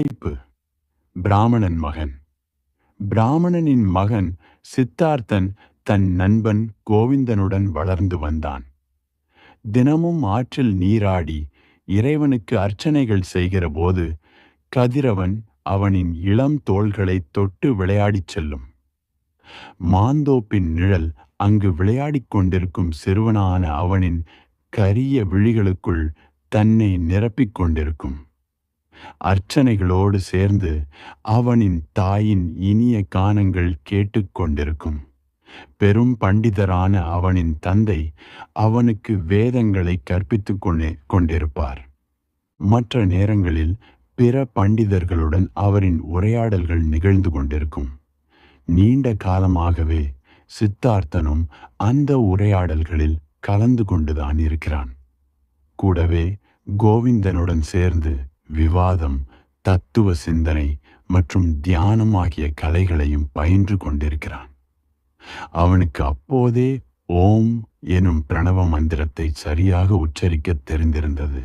தலைப்பு: பிராமணன் மகன். பிராமணனின் மகன் சித்தார்த்தன் தன் நண்பன் கோவிந்தனுடன் வளர்ந்து வந்தான். தினமும் ஆற்றில் நீராடி இறைவனுக்கு அர்ச்சனைகள் செய்கிற போது கதிரவன் அவனின் இளம் தோள்களை தொட்டு விளையாடிச் செல்லும். மாந்தோப்பின் நிழல் அங்கு விளையாடிக் கொண்டிருக்கும் சிறுவனான அவனின் கரிய விழிகளுக்குள் தன்னை நிரப்பிக் கொண்டிருக்கும். அர்ச்சனைகளோடு சேர்ந்து அவனின் தாயின் இனிய கானங்கள் கேட்டுக்கொண்டிருக்கும். பெரும் பண்டிதரான அவனின் தந்தை அவனுக்கு வேதங்களை கற்பித்துக் கொண்டிருப்பார். மற்ற நேரங்களில் பிற பண்டிதர்களுடன் அவரின் உரையாடல்கள் நிகழ்ந்து கொண்டிருக்கும். நீண்ட காலமாகவே சித்தார்த்தனும் அந்த உரையாடல்களில் கலந்து கொண்டுதான் இருக்கிறான். கூடவே கோவிந்தனுடன் சேர்ந்து விவாதம், தத்துவ சிந்தனை மற்றும் தியானம் ஆகிய கலைகளையும் பயின்று கொண்டிருக்கிறான். அவனுக்கு அப்போதே ஓம் எனும் பிரணவ மந்திரத்தை சரியாக உச்சரிக்க தெரிந்திருந்தது.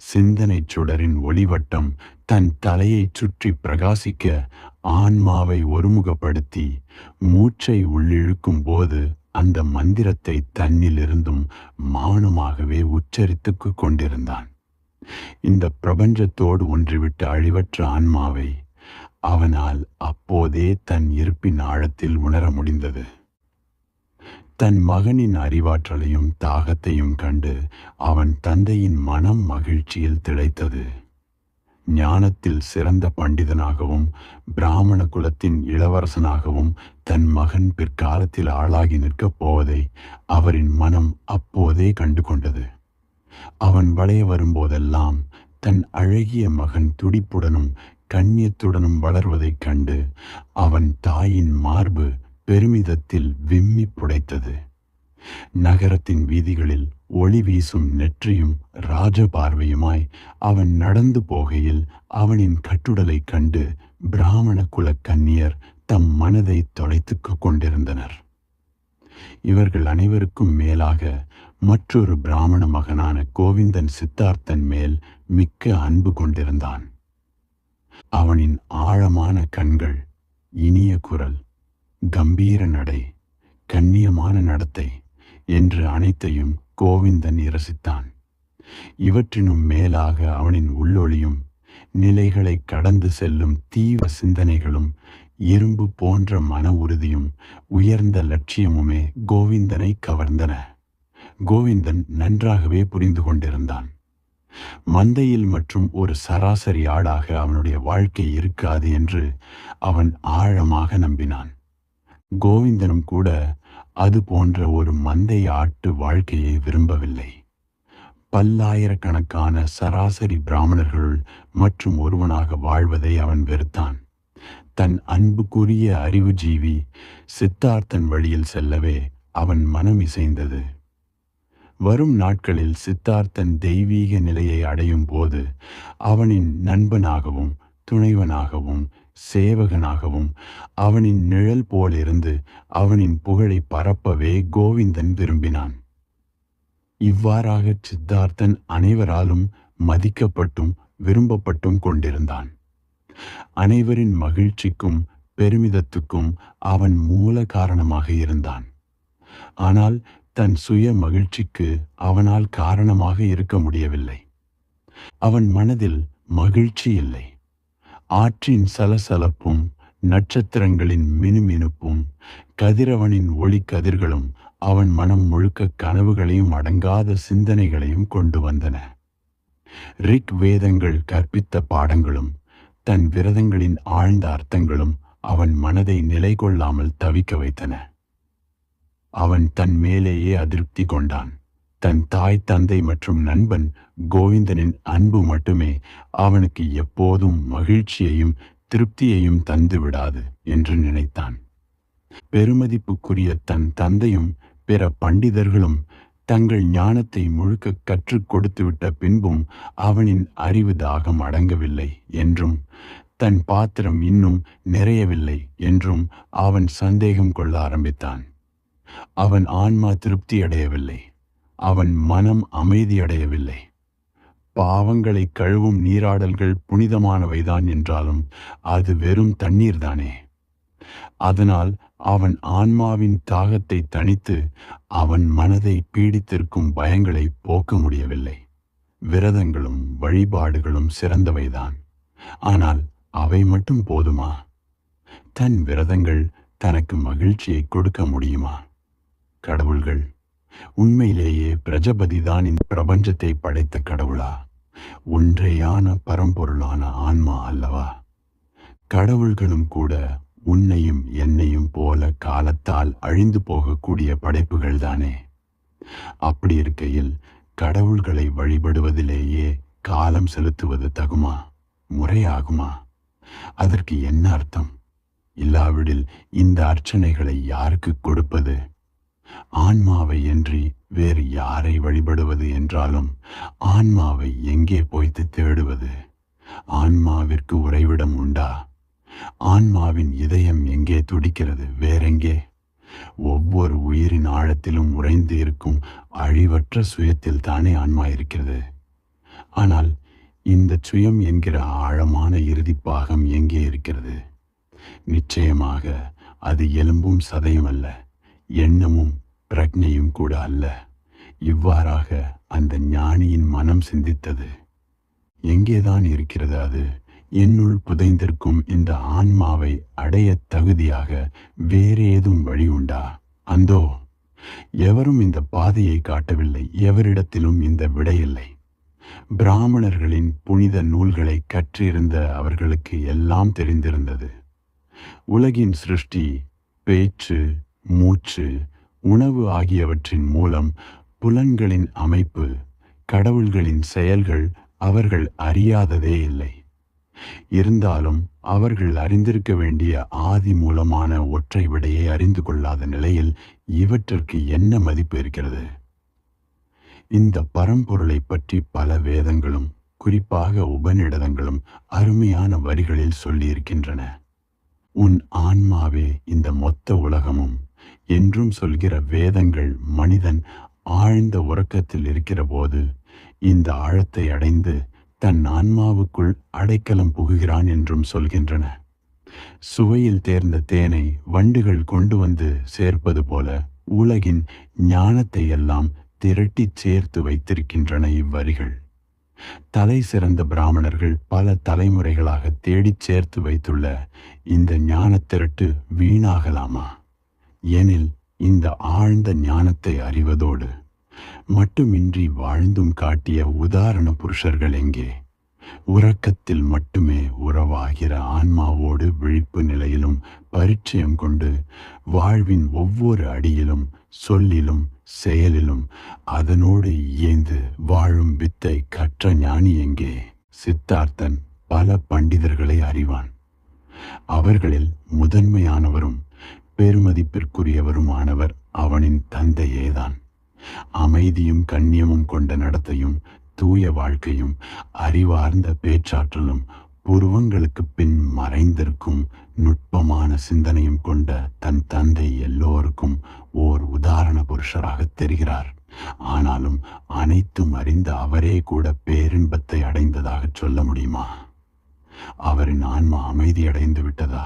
சிந்தனை சுடரின் ஒளிவட்டம் தன் தலையை சுற்றி பிரகாசிக்க ஆன்மாவை ஒருமுகப்படுத்தி மூச்சை உள்ளிழுக்கும் போது அந்த மந்திரத்தை தன்னிலிருந்தும் மௌனமாகவே உச்சரித்து கொண்டிருந்தான். இந்த பிரபஞ்சத்தோடு ஒன்றிவிட்ட அழிவற்ற ஆன்மாவை அவனால் அப்போதே தன் இருப்பின் ஆழத்தில் உணர முடிந்தது. தன் மகனின் அறிவாற்றலையும் தாகத்தையும் கண்டு அவன் தந்தையின் மனம் மகிழ்ச்சியில் திளைத்தது. ஞானத்தில் சிறந்த பண்டிதனாகவும் பிராமண குலத்தின் இளவரசனாகவும் தன் மகன் பிற்காலத்தில் ஆளாகி நிற்கப் போவதை அவரின் மனம் அப்போதே கண்டு கொண்டது. அவன் வளைய வரும்போதெல்லாம் தன் அழகிய மகன் துடிப்புடனும் கண்ணியத்துடனும் வளர்வதைக் கண்டு அவன் தாயின் மார்பு பெருமிதத்தில் விம்மி புடைத்தது. நகரத்தின் வீதிகளில் ஒளி வீசும் நெற்றியும் ராஜ பார்வையுமாய் அவன் நடந்து போகையில் அவனின் கட்டுடலைக் கண்டு பிராமண குல கன்னியர் தம் மனதை தொலைத்துக் கொண்டிருந்தனர். இவர்கள் அனைவருக்கும் மேலாக மற்றொரு பிராமண மகனான கோவிந்தன் சித்தார்த்தன் மேல் மிக்க அன்பு கொண்டிருந்தான். அவனின் ஆழமான கண்கள், இனிய குரல், கம்பீர நடை, கண்ணியமான நடத்தை என்று அனைத்தையும் கோவிந்தன் இரசித்தான். இவற்றினும் மேலாக அவனின் உள்ளொளியும் நிலைகளை கடந்து செல்லும் தீவிர சிந்தனைகளும் இரும்பு போன்ற மன உறுதியும் உயர்ந்த லட்சியமுமே கோவிந்தனை கவர்ந்தன. கோவிந்தன் நன்றாகவே புரிந்து கொண்டிருந்தான். மந்தையில் மற்றும் ஒரு சராசரி ஆடாக அவனுடைய வாழ்க்கை இருக்காது என்று அவன் ஆழமாக நம்பினான். கோவிந்தனும் கூட அது போன்ற ஒரு மந்தை ஆட்டு வாழ்க்கையை விரும்பவில்லை. பல்லாயிரக்கணக்கான சராசரி பிராமணர்களுள் மற்றும் ஒருவனாக வாழ்வதை அவன் வெறுத்தான். தன் அன்புக்குரிய அறிவுஜீவி சித்தார்த்தன் வழியில் செல்லவே அவன் மனம் இசைந்தது. வரும் நாட்களில் சித்தார்த்தன் தெய்வீக நிலையை அடையும் போது அவனின் நண்பனாகவும் துணைவனாகவும் சேவகனாகவும் அவனின் நிழல் போலிருந்து அவனின் புகழை பரப்பவே கோவிந்தன் விரும்பினான். இவ்வாறாக சித்தார்த்தன் அனைவராலும் மதிக்கப்பட்டும் விரும்பப்பட்டும் கொண்டிருந்தான். அனைவரின் மகிழ்ச்சிக்கும் பெருமிதத்துக்கும் அவன் மூல காரணமாக இருந்தான். ஆனால் தன் சுய மகிழ்ச்சிக்கு அவனால் காரணமாக இருக்க முடியவில்லை. அவன் மனதில் மகிழ்ச்சி இல்லை. ஆற்றின் சலசலப்பும் நட்சத்திரங்களின் மினுமினுப்பும் கதிரவனின் ஒளி கதிர்களும் அவன் மனம் முழுக்க கனவுகளையும் அடங்காத சிந்தனைகளையும் கொண்டு வந்தன. ரிக் வேதங்கள் கற்பித்த பாடங்களும் தன் விரதங்களின் ஆழ்ந்த அர்த்தங்களும் அவன் மனதை நிலை கொள்ளாமல் தவிக்க வைத்தன. அவன் தன் மேலேயே அதிருப்தி கொண்டான். தன் தாய், தந்தை மற்றும் நண்பன் கோவிந்தனின் அன்பு மட்டுமே அவனுக்கு எப்போதும் மகிழ்ச்சியையும் திருப்தியையும் தந்து விடாது என்று நினைத்தான். பெருமதிப்புக்குரிய தன் தந்தையும் பிற பண்டிதர்களும் தங்கள் ஞானத்தை முழுக்க கற்றுக் கொடுத்துவிட்ட பின்பும் அவனின் அறிவு தாகம் அடங்கவில்லை என்றும் தன் பாத்திரம் இன்னும் நிறையவில்லை என்றும் அவன் சந்தேகம் கொள்ள ஆரம்பித்தான். அவன் ஆன்மா திருப்தி அடையவில்லை. அவன் மனம் அமைதியடையவில்லை. பாவங்களை கழுவும் நீராடல்கள் புனிதமானவைதான் என்றாலும் அது வெறும் தண்ணீர் தானே. அதனால் அவன் ஆன்மாவின் தாகத்தை தணித்து அவன் மனதை பீடித்திருக்கும் பயங்களை போக்க முடியவில்லை. விரதங்களும் வழிபாடுகளும் சிறந்தவைதான். ஆனால் அவை மட்டும் போதுமா? தன் விரதங்கள் தனக்கு மகிழ்ச்சியை கொடுக்க முடியுமா? கடவுள்கள் உண்மையிலேயே பிரஜபதிதான் இந்த பிரபஞ்சத்தை படைத்த கடவுளா? ஒன்றையான பரம்பொருளான ஆன்மா அல்லவா? கடவுள்களும் கூட உன்னையும் என்னையும் போல காலத்தால் அழிந்து போகக்கூடிய படைப்புகள் தானே. அப்படி இருக்கையில் கடவுள்களை வழிபடுவதிலேயே காலம் செலுத்துவது தகுமா? முறையாகுமா? அதற்கு என்ன அர்த்தம்? இல்லாவிடில் இந்த அர்ச்சனைகளை யாருக்கு கொடுப்பது? ஆன்மாவை என்று வேறு யாரை வழிபடுவது என்றாலும் ஆன்மாவை எங்கே போய்த்து தேடுவது? ஆன்மாவிற்கு உறைவிடம் உண்டா? ஆன்மாவின் இதயம் எங்கே துடிக்கிறது? வேறெங்கே? ஒவ்வொரு உயிரின் ஆழத்திலும் உறைந்து இருக்கும் அழிவற்ற சுயத்தில் தானே ஆன்மா இருக்கிறது. ஆனால் இந்த சுயம் என்கிற ஆழமான இறுதிப்பாகம் எங்கே இருக்கிறது? நிச்சயமாக அது எலும்பும் சதையும் அல்ல, எண்ணமும் பிரக்ஞையும் கூட அல்ல. இவ்வாறாக அந்த ஞானியின் மனம் சிந்தித்தது. எங்கேதான் இருக்கிறது அது? என்னுள் புதைந்திருக்கும் இந்த ஆன்மாவை அடைய தகுதியாக வேறு ஏதும் வழி உண்டா? அந்தோ எவரும் இந்த பாதையை காட்டவில்லை. எவரிடத்திலும் இந்த விடையில்லை. பிராமணர்களின் புனித நூல்களை கற்றிருந்த அவர்களுக்கு எல்லாம் தெரிந்திருந்தது. உலகின் சிருஷ்டி, பேச்சு, மூச்சு, உணவு ஆகியவற்றின் மூலம் புலன்களின் அமைப்பு, கடவுள்களின் செயல்கள் அவர்கள் அறியாததே இல்லை. இருந்தாலும் அவர்கள் அறிந்திருக்க வேண்டிய ஆதி மூலமான ஒற்றை விடையை அறிந்து கொள்ளாத நிலையில் இவற்றிற்கு என்ன மதிப்பு இருக்கிறது? இந்த பரம்பொருளை பற்றி பல வேதங்களும் குறிப்பாக உபநிடதங்களும் அருமையான வரிகளில் சொல்லியிருக்கின்றன. உன் ஆன்மாவே இந்த மொத்த உலகமும் என்றும் சொல்கிற வேதங்கள் மனிதன் ஆழ்ந்த உறக்கத்தில் இருக்கிற போது இந்த ஆழத்தை அடைந்து தன் ஆன்மாவுக்குள் அடைக்கலம் புகுகிறான் என்றும் சொல்கின்றன. சுவையில் தேர்ந்த தேனை வண்டுகள் கொண்டு வந்து சேர்ப்பது போல உலகின் ஞானத்தை எல்லாம் திரட்டி சேர்த்து வைத்திருக்கின்றன இவ்வரிகள். தலை சிறந்த பிராமணர்கள் பல தலைமுறைகளாக தேடிச் சேர்த்து வைத்துள்ள இந்த ஞான திரட்டு வீணாகலாமா? எனில் இந்த ஆழ்ந்த ஞானத்தை அறிவதோடு மட்டுமின்றி வாழ்ந்தும் காட்டிய உதாரண புருஷர்கள் எங்கே? உறக்கத்தில் மட்டுமே உறவாகிற ஆன்மாவோடு விழிப்பு நிலையிலும் பரிச்சயம் கொண்டு வாழ்வின் ஒவ்வொரு அடியிலும் சொல்லிலும் செயலிலும் அதனோடு இயைந்து வாழும் வித்தை கற்ற ஞானி எங்கே? சித்தார்த்தன் பல பண்டிதர்களை அறிவான். அவர்களில் முதன்மையானவரும் பெருமதிப்பிற்குரியவருமானவர் அவனின் தந்தையேதான். அமைதியும் கண்ணியமும் கொண்ட நடத்தையும் தூய வாழ்க்கையும் அறிவார்ந்த பேச்சாற்றலும் புருவங்களுக்கு பின் மறைந்திருக்கும் நுட்பமான சிந்தனையும் கொண்ட தன் தந்தை எல்லோருக்கும் ஓர் உதாரண புருஷராக தெரிகிறார். ஆனாலும் அனைத்தும் அறிந்த அவரே கூட பேரின்பத்தை அடைந்ததாக சொல்ல முடியுமா? அவரின் ஆன்மா அமைதி அடைந்து விட்டதா?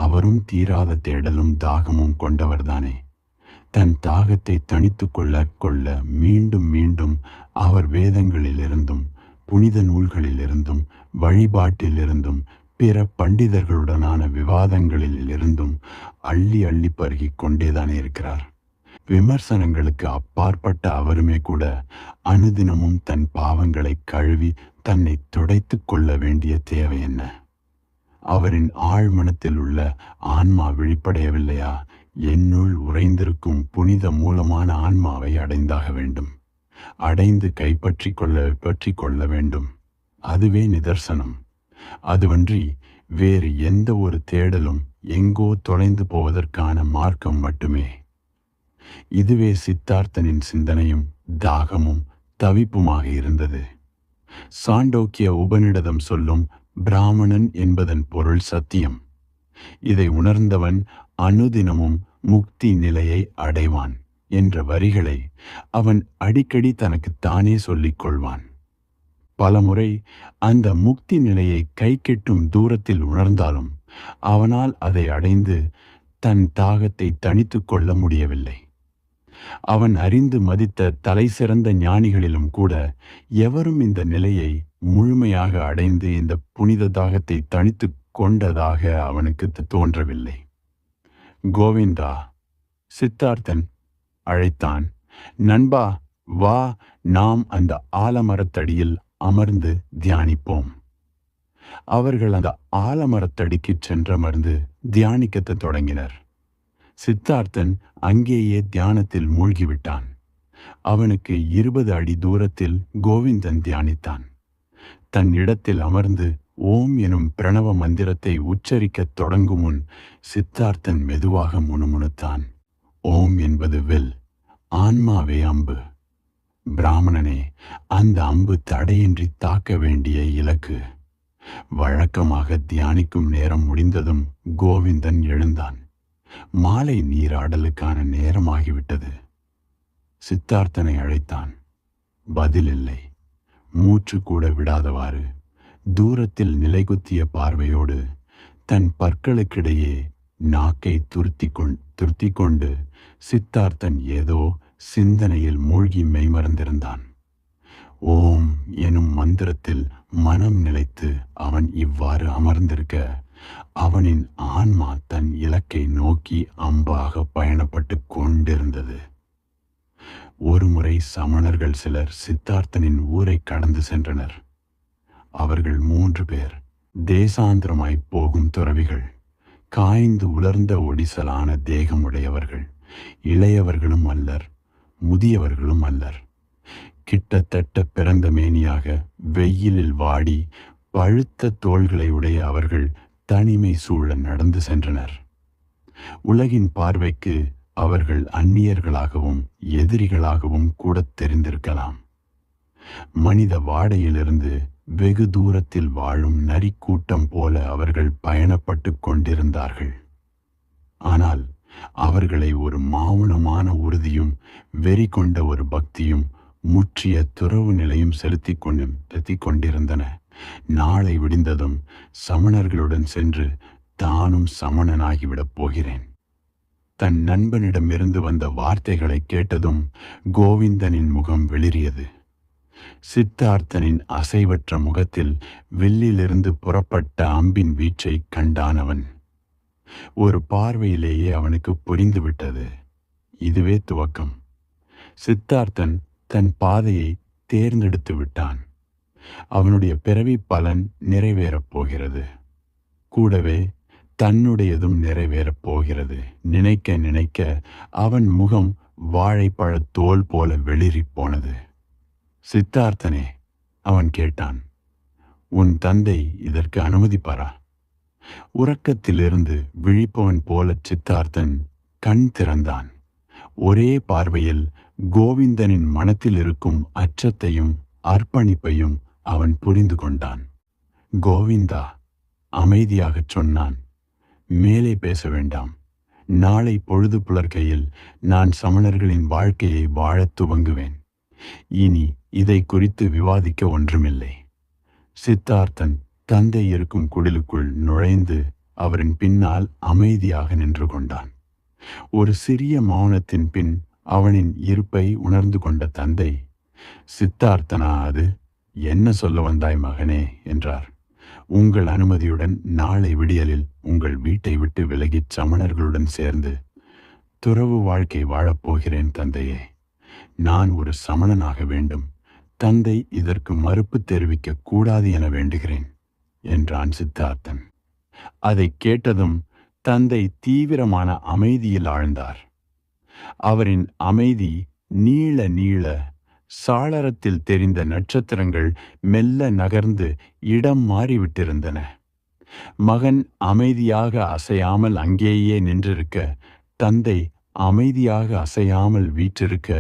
அவரும் தீராத தேடலும் தாகமும் கொண்டவர்தானே. தன் தாகத்தை தணித்து கொள்ள மீண்டும் மீண்டும் அவர் வேதங்களிலிருந்தும் புனித நூல்களிலிருந்தும் வழிபாட்டிலிருந்தும் பிற பண்டிதர்களுடனான விவாதங்களிலிருந்தும் அள்ளி அள்ளி பருகி கொண்டேதானே இருக்கிறார். விமர்சனங்களுக்கு அப்பாற்பட்ட அவருமே கூட அனுதினமும் தன் பாவங்களை கழுவி தன்னை துடைத்து கொள்ள வேண்டிய தேவை என்ன? அவரின் ஆழ்மனத்தில் உள்ள ஆன்மா விழிப்படையவில்லையா? என்னுள் உறைந்திருக்கும் புனித மூலமான ஆன்மாவை அடைந்தாக வேண்டும். அடைந்து கைப்பற்றி கொள்ள வேண்டும். அதுவே நிதர்சனம். அதுவன்றி வேறு எந்த ஒரு தேடலும் எங்கோ தொலைந்து போவதற்கான மார்க்கம் மட்டுமே. இதுவே சித்தார்த்தனின் சிந்தனையும் தாகமும் தவிப்புமாக இருந்தது. சாண்டோக்கிய உபநிடதம் சொல்லும் பிராமணன் என்பதன் பொருள் சத்தியம். இதை உணர்ந்தவன் அனுதினமும் முக்தி நிலையை அடைவான் என்ற வரிகளை அவன் அடிக்கடி தனக்கு தானே சொல்லிக் கொள்வான். பலமுறை அந்த முக்தி நிலையை கைக்கெட்டும் தூரத்தில் உணர்ந்தாலும் அவனால் அதை அடைந்து தன் தாகத்தை தணித்து கொள்ள முடியவில்லை. அவன் அறிந்து மதித்த தலை சிறந்த ஞானிகளிலும் கூட எவரும் இந்த நிலையை முழுமையாக அடைந்து இந்த புனித தாகத்தை தணித்து கொண்டதாக அவனுக்கு தோன்றவில்லை. கோவிந்தா, சித்தார்த்தன் அழைத்தான். நண்பா, வா, நாம் அந்த ஆலமரத்தடியில் அமர்ந்து தியானிப்போம். அவர்கள் அந்த ஆலமரத்தடிக்கு சென்றமர்ந்து தியானிக்கத் தொடங்கினர். சித்தார்த்தன் அங்கேயே தியானத்தில் மூழ்கிவிட்டான். அவனுக்கு 20 அடி தூரத்தில் கோவிந்தன் தியானித்தான். தன் இடத்தில் அமர்ந்து ஓம் எனும் பிரணவ மந்திரத்தை உச்சரிக்கத் தொடங்கும் முன் சித்தார்த்தன் மெதுவாக முணுமுணுத்தான். ஓம் என்பது வில், ஆன்மாவே அம்பு. பிராமணனே, அந்த அம்பு தடையின்றி தாக்க வேண்டிய இலக்கு. வழக்கமாக தியானிக்கும் நேரம் முடிந்ததும் கோவிந்தன் எழுந்தான். மாலை நீராடலுக்கான நேரமாகிவிட்டது. சித்தார்த்தனை அழைத்தான். பதில் இல்லை. மூச்சு கூட விடாதவாறு தூரத்தில் பார்வையோடு தன் பற்களுக்கிடையே நாக்கை துருத்தி கொண்டு சித்தார்த்தன் ஏதோ சிந்தனையில் மூழ்கி மெய்மறந்திருந்தான். ஓம் எனும் மந்திரத்தில் மனம் நிலைத்து அவன் இவ்வாறு அமர்ந்திருக்க அவனின் ஆன்மா தன் இலக்கை நோக்கி அம்பாக பயணப்பட்டு கொண்டிருந்தது. ஒருமுறை சமணர்கள் சிலர் சித்தார்த்தனின் ஊரை கடந்து சென்றனர். அவர்கள் 3 பேர் தேசாந்திரமாய் போகும் துறவிகள். காய்ந்து உலர்ந்த ஒடிசலான தேகமுடையவர்கள். இளையவர்களும் அல்லர், முதியவர்களும் அல்லர். கிட்டத்தட்ட பிறந்த மேனியாக வெயிலில் வாடி பழுத்த தோள்களை உடைய அவர்கள் தனிமை சூழ நடந்து சென்றனர். உலகின் பார்வைக்கு அவர்கள் அந்நியர்களாகவும் எதிரிகளாகவும் கூட தெரிந்திருக்கலாம். மனித வாடையிலிருந்து வெகு தூரத்தில் வாழும் நரிக்கூட்டம் போல அவர்கள் பயணப்பட்டு கொண்டிருந்தார்கள். ஆனால் அவர்களை ஒரு மௌனமான உறுதியும் வெறி கொண்ட ஒரு பக்தியும் முற்றிய துறவு நிலையும் செலுத்தி கொண்டிருந்தன. நாளை விடிந்ததும் சமணர்களுடன் சென்று தானும் சமணனாகிவிடப் போகிறேன். தன் நண்பனிடமிருந்து வந்த வார்த்தைகளை கேட்டதும் கோவிந்தனின் முகம் வெளிரியது. சித்தார்த்தனின் அசைவற்ற முகத்தில் வில்லிலிருந்து புறப்பட்ட அம்பின் வீச்சை கண்டானவன். ஒரு பார்வையிலேயே அவனுக்கு புரிந்துவிட்டது. இதுவே துவக்கம். சித்தார்த்தன் தன் பாதையை தேர்ந்தெடுத்து விட்டான். அவனுடைய பிறவி பலன் நிறைவேறப் போகிறது. கூடவே தன்னுடையதும் நிறைவேறப் போகிறது. நினைக்க நினைக்க அவன் முகம் வாழைப்பழ தோல் போல வெளிரி போனது. சித்தார்த்தனே, அவன் கேட்டான், உன் தந்தை இதற்கு அனுமதிப்பாரா? உறக்கத்திலிருந்து விழிப்பவன் போல சித்தார்த்தன் கண் திறந்தான். ஒரே பார்வையில் கோவிந்தனின் மனத்தில் இருக்கும் அச்சத்தையும் அர்ப்பணிப்பையும் அவன் புரிந்து கொண்டான். கோவிந்தா, அமைதியாகச் சொன்னான், மேலே பேச வேண்டாம். நாளை பொழுது புலர்கையில் நான் சமணர்களின் வாழ்க்கையை வாழத் துவங்குவேன். இனி இதை குறித்து விவாதிக்க ஒன்றுமில்லை. சித்தார்த்தன் தந்தை இருக்கும் குடிலுக்குள் நுழைந்து அவரின் பின்னால் அமைதியாக நின்று கொண்டான். ஒரு சிறிய மௌனத்தின் பின் அவனின் இருப்பை உணர்ந்து கொண்ட தந்தை, சித்தார்த்தனா அது? என்ன சொல்ல வந்தாய் மகனே என்றார். உங்கள் அனுமதியுடன் நாளை விடியலில் உங்கள் வீட்டை விட்டு விலகிச் சமணர்களுடன் சேர்ந்து துறவு வாழ்க்கை வாழப்போகிறேன் தந்தையே. நான் ஒரு சமணனாக வேண்டும். தந்தை இதற்கு மறுப்பு தெரிவிக்க கூடாது என வேண்டுகிறேன் என்றான் சித்தார்த்தன். அதை கேட்டதும் தந்தை தீவிரமான அமைதியில் ஆழ்ந்தார். அவரின் அமைதி நீள நீள சாளரத்தில் தெரிந்த நட்சத்திரங்கள் மெல்ல நகர்ந்து இடம் மாறிவிட்டிருந்தன. மகன் அமைதியாக அசையாமல் அங்கேயே நின்றிருக்க, தந்தை அமைதியாக அசையாமல் வீற்றிருக்க,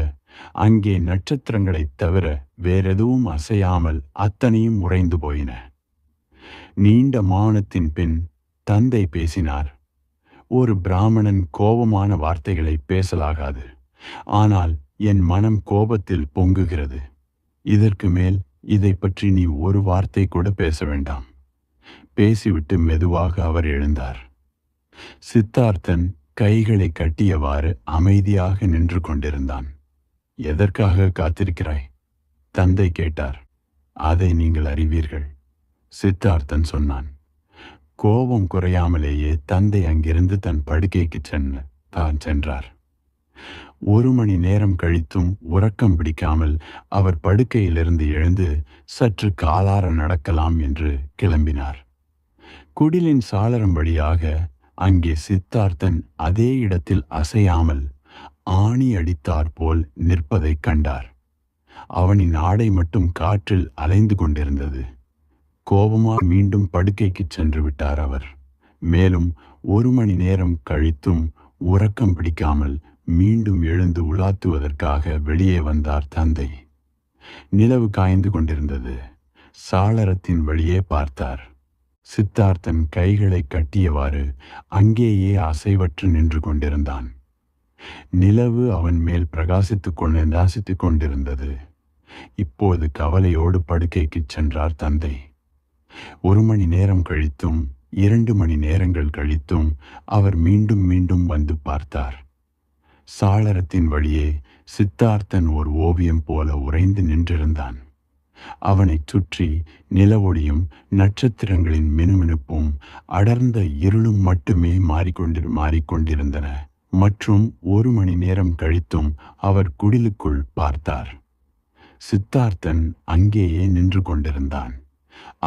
அங்கே நட்சத்திரங்களைத் தவிர வேறெதுவும் அசையாமல் அத்தனையும் உறைந்து போயின. நீண்ட மௌனத்தின் பின் தந்தை பேசினார். ஒரு பிராமணன் கோபமான வார்த்தைகளை பேசலாகாது. ஆனால் என் மனம் கோபத்தில் பொங்குகிறது. இதற்கு மேல் இதை பற்றி நீ ஒரு வார்த்தை கூட பேச வேண்டாம். பேசிவிட்டு மெதுவாக அவர் எழுந்தார். சித்தார்த்தன் கைகளை கட்டியவாறு அமைதியாக நின்று கொண்டிருந்தான். எதற்காக காத்திருக்கிறாய்? தந்தை கேட்டார். அதை நீங்கள் அறிவீர்கள், சித்தார்த்தன் சொன்னான். கோபம் குறையாமலேயே தந்தை அங்கிருந்து தன் படுக்கைக்கு சென்றார். 1 மணி நேரம் கழித்தும் உறக்கம் பிடிக்காமல் அவர் படுக்கையிலிருந்து எழுந்து சற்று காலார நடக்கலாம் என்று கிளம்பினார். குடிலின் சாளரம் வழியாக அங்கே சித்தார்த்தன் அதே இடத்தில் அசையாமல் ஆணி அடித்தாற் போல் நிற்பதைக் கண்டார். அவனின் ஆடை மட்டும் காற்றில் அலைந்து கொண்டிருந்தது. கோபமாக மீண்டும் படுக்கைக்கு சென்று விட்டார் அவர். மேலும் 1 மணி நேரம் கழித்தும் உறக்கம் பிடிக்காமல் மீண்டும் எழுந்து உலாத்துவதற்காக வெளியே வந்தார் தந்தை. நிலவு காய்ந்து கொண்டிருந்தது. சாளரத்தின் வழியே பார்த்தார். சித்தார்த்தன் கைகளை கட்டியவாறு அங்கேயே அசைவற்று நின்று கொண்டிருந்தான். நிலவு அவன் மேல் பிரகாசித்துக் கொண்டிருந்தது. இப்போது கவலையோடு படுக்கைக்கு சென்றார் தந்தை. 1 மணி நேரம் கழித்தும் 2 மணி நேரங்கள் கழித்தும் அவர் மீண்டும் மீண்டும் வந்து பார்த்தார். சாளரத்தின் வழியே சித்தார்த்தன் ஒரு ஓவியம் போல உறைந்து நின்றிருந்தான். அவனைச் சுற்றி நிலவொளியும் நட்சத்திரங்களின் மினுமினுப்பும் அடர்ந்த இருளும் மட்டுமே மாறிக்கொண்டிருந்தன. மற்றும் 1 மணி நேரம் கழித்தும் அவர் குடிலுக்குள் பார்த்தார். சித்தார்த்தன் அங்கேயே நின்று கொண்டிருந்தான்.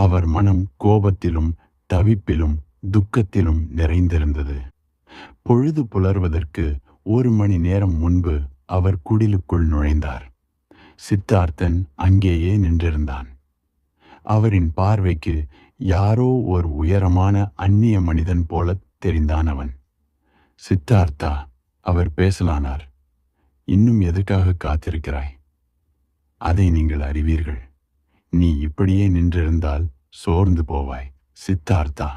அவர் மனம் கோபத்திலும் தவிப்பிலும் துக்கத்திலும் நிறைந்திருந்தது. பொழுது புலர்வதற்கு 1 மணி நேரம் முன்பு அவர் குடிலுக்குள் நுழைந்தார். சித்தார்த்தன் அங்கேயே நின்றிருந்தான். அவரின் பார்வைக்கு யாரோ ஒரு உயரமான அந்நிய மனிதன் போல தெரிந்தான் அவன். சித்தார்த்தா, அவர் பேசலானார். இன்னும் எதற்காக காத்திருக்கிறாய்? அதை நீங்கள் அறிவீர்கள். நீ இப்படியே நின்றிருந்தால் சோர்ந்து போவாய். சித்தார்த்தா,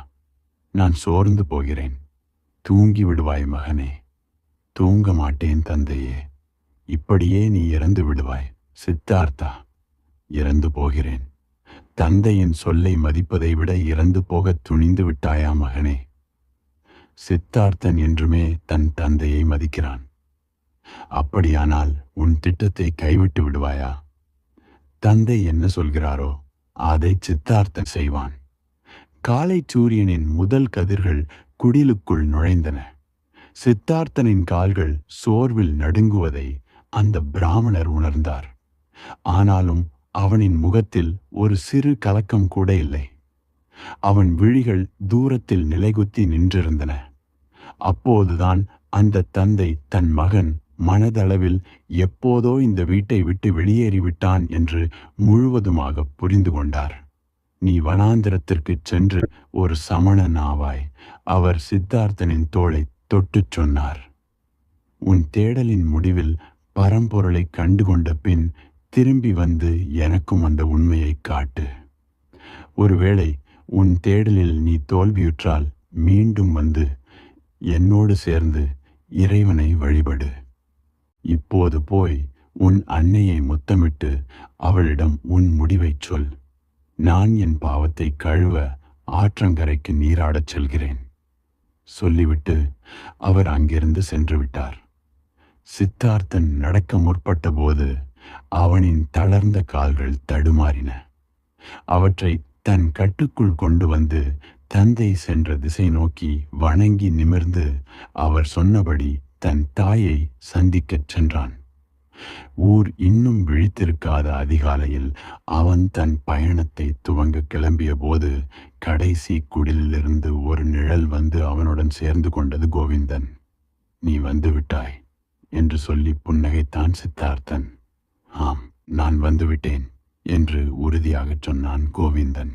நான் சோர்ந்து போகிறேன். தூங்கி விடுவாய் மகனே. தூங்க மாட்டேன் தந்தையே. இப்படியே நீ இறந்து விடுவாய். சித்தார்த்தா, இறந்து போகிறேன். தந்தையின் சொல்லை மதிப்பதை விட இறந்து போகத் துணிந்து விட்டாயா மகனே? சித்தார்த்தன் என்றுமே தன் தந்தையை மதிக்கிறான். அப்படியானால் உன் திட்டத்தை கைவிட்டு விடுவாயா? தந்தை என்ன சொல்கிறாரோ அதை சித்தார்த்தன் செய்வான். காலை சூரியனின் முதல் கதிர்கள் குடிலுக்குள் நுழைந்தன. சித்தார்த்தனின் கால்கள் சோர்வில் நடுங்குவதை அந்த பிராமணர் உணர்ந்தார். ஆனாலும் அவனின் முகத்தில் ஒரு சிறு கலக்கம் கூட இல்லை. அவன் விழிகள் தூரத்தில் நிலைகுத்தி நின்றிருந்தன. அப்போதுதான் அந்த தந்தை தன் மகன் மனதளவில் எப்போதோ இந்த வீட்டை விட்டு வெளியேறிவிட்டான் என்று முழுவதுமாக புரிந்து கொண்டார். நீ வனாந்திரத்திற்கு சென்று ஒரு சமணன் ஆவாய், அவர் சித்தார்த்தனின் தோளை தொட்டுச் சொன்னார். உன் தேடலின் முடிவில் பரம்பொருளை கண்டுகொண்ட பின் திரும்பி வந்து எனக்கும் அந்த உண்மையை காட்டு. ஒருவேளை உன் தேடலில் நீ தோல்வியுற்றால் மீண்டும் வந்து என்னோடு சேர்ந்து இறைவனை வழிபடு. இப்போது போய் உன் அன்னையை முத்தமிட்டு அவளிடம் உன் முடிவைச் சொல். நான் என் பாவத்தை கழுவ ஆற்றங்கரைக்கு நீராடச் செல்கிறேன். சொல்லிவிட்டு அவர் அங்கிருந்து சென்று விட்டார். சித்தார்த்தன் நடக்க முற்பட்ட போது அவனின் தளர்ந்த கால்கள் தடுமாறின. அவற்றை தன் கட்டுக்குள் கொண்டு வந்து தந்தை சென்ற திசை நோக்கி வணங்கி நிமிர்ந்து அவர் சொன்னபடி தன் தாயை சந்திக்கச் சென்றான். ஊர் இன்னும் விழித்திருக்காத அதிகாலையில் அவன் தன் பயணத்தை துவங்க கிளம்பிய போது கடைசி குடிலிலிருந்து ஒரு நிழல் வந்து அவனுடன் சேர்ந்து கொண்டது கோவிந்தன். நீ வந்து விட்டாய் என்று சொல்லி புன்னகைத்தான் சித்தார்த்தன். ஆம், நான் வந்துவிட்டேன் என்று உறுதியாகச் சொன்னான் கோவிந்தன்.